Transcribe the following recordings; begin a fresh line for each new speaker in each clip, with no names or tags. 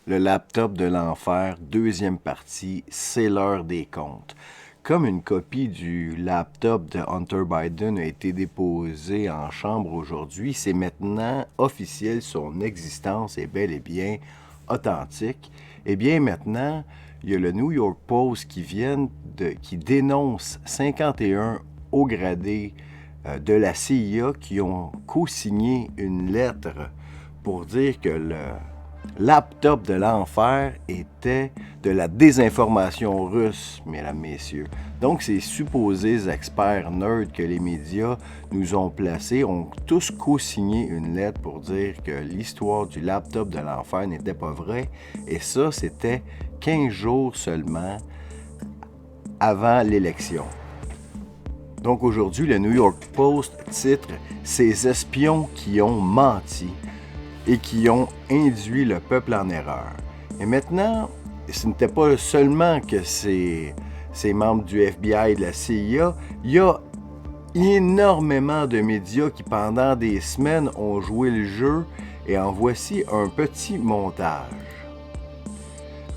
Le laptop de l'enfer, deuxième partie, c'est l'heure des comptes. Comme une copie du laptop de Hunter Biden a été déposée en chambre aujourd'hui, c'est maintenant officiel, son existence est bel et bien authentique. Eh bien maintenant, il y a le New York Post qui dénonce 51 hauts gradés de la CIA qui ont co-signé une lettre pour dire que le laptop de l'enfer était de la désinformation russe, mesdames, messieurs. Donc, ces supposés experts nerds que les médias nous ont placés ont tous co-signé une lettre pour dire que l'histoire du laptop de l'enfer n'était pas vraie. Et ça, c'était 15 jours seulement avant l'élection. Donc aujourd'hui, le New York Post titre « Ces espions qui ont menti » et qui ont induit le peuple en erreur. Et maintenant, ce n'était pas seulement que ces membres du FBI et de la CIA, il y a énormément de médias qui, pendant des semaines, ont joué le jeu, et en voici un petit montage.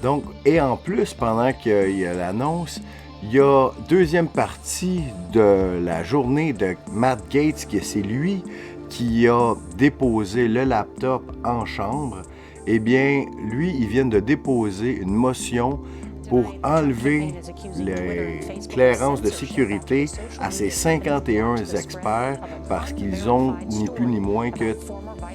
Donc, et en plus, pendant qu'il y a l'annonce, il y a deuxième partie de la journée de Matt Gaetz, que c'est lui qui a déposé le laptop en chambre. Eh bien, lui, il vient de déposer une motion pour enlever les clairances de sécurité à ces 51 experts parce qu'ils ont ni plus ni moins que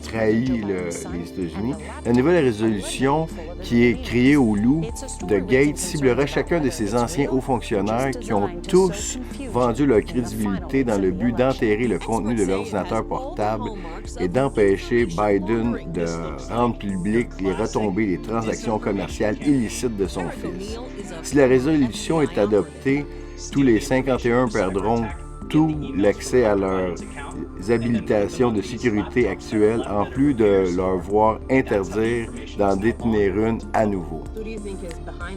trahi les États-Unis. La nouvelle résolution qui est criée au loup de Gates ciblerait chacun de ces anciens hauts fonctionnaires qui ont tous vendu leur crédibilité dans le but d'enterrer le contenu de l'ordinateur portable et d'empêcher Biden de rendre public les retombées des transactions commerciales illicites de son fils. Si la résolution est adoptée, tous les 51 perdront tout l'accès à leurs habilitations de sécurité actuelles, en plus de leur voir interdire d'en détenir une à nouveau.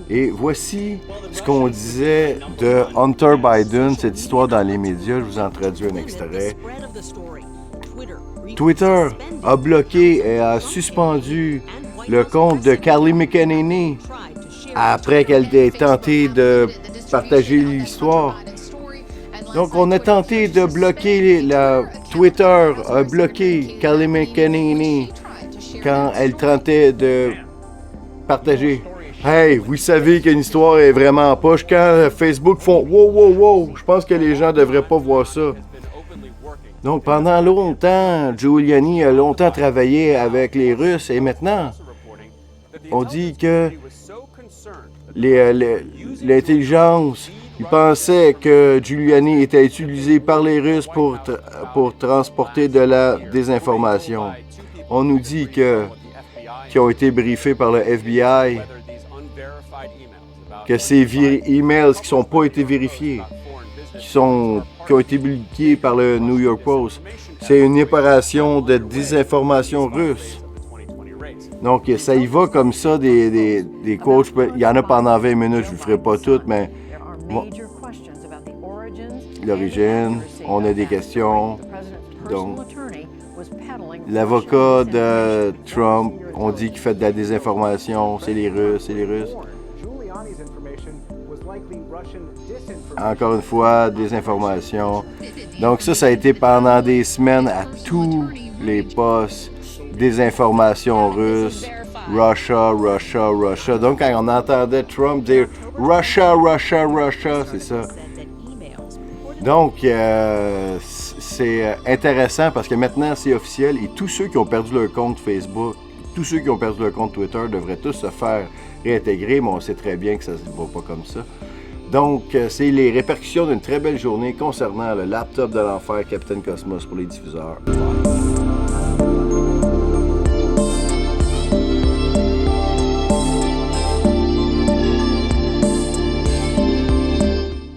Et voici ce qu'on disait de Hunter Biden, cette histoire dans les médias. Je vous en traduis un extrait. Twitter a bloqué et a suspendu le compte de Kayleigh McEnany après qu'elle ait tenté de partager l'histoire. Donc, on a tenté de bloquer Twitter a bloqué Kayleigh McEnany quand elle tentait de partager. Hey, vous savez qu'une histoire est vraiment en poche quand Facebook font wow, wow, wow. Je pense que les gens ne devraient pas voir ça. Donc, pendant longtemps, Giuliani a longtemps travaillé avec les Russes et maintenant, on dit que l'intelligence, il pensait que Giuliani était utilisé par les Russes pour transporter de la désinformation. On nous dit qu'ils ont été briefés par le FBI, que ces emails qui n'ont pas été vérifiés, qui ont été publiés par le New York Post, c'est une opération de désinformation russe. Donc, ça y va comme ça, des coachs. Il y en a pendant 20 minutes, je ne vous ferai pas toutes, mais bon, l'origine, on a des questions. Donc, l'avocat de Trump, on dit qu'il fait de la désinformation, c'est les Russes, Encore une fois, désinformation. Donc ça a été pendant des semaines à tous les postes, désinformation russe, Russia. Donc quand on entendait Trump dire Russia, c'est ça. Donc c'est intéressant parce que maintenant c'est officiel et tous ceux qui ont perdu leur compte Facebook, tous ceux qui ont perdu leur compte Twitter devraient tous se faire réintégrer, mais on sait très bien que ça ne va pas comme ça. Donc, c'est les répercussions d'une très belle journée concernant le laptop de l'enfer Captain Cosmos pour les diffuseurs.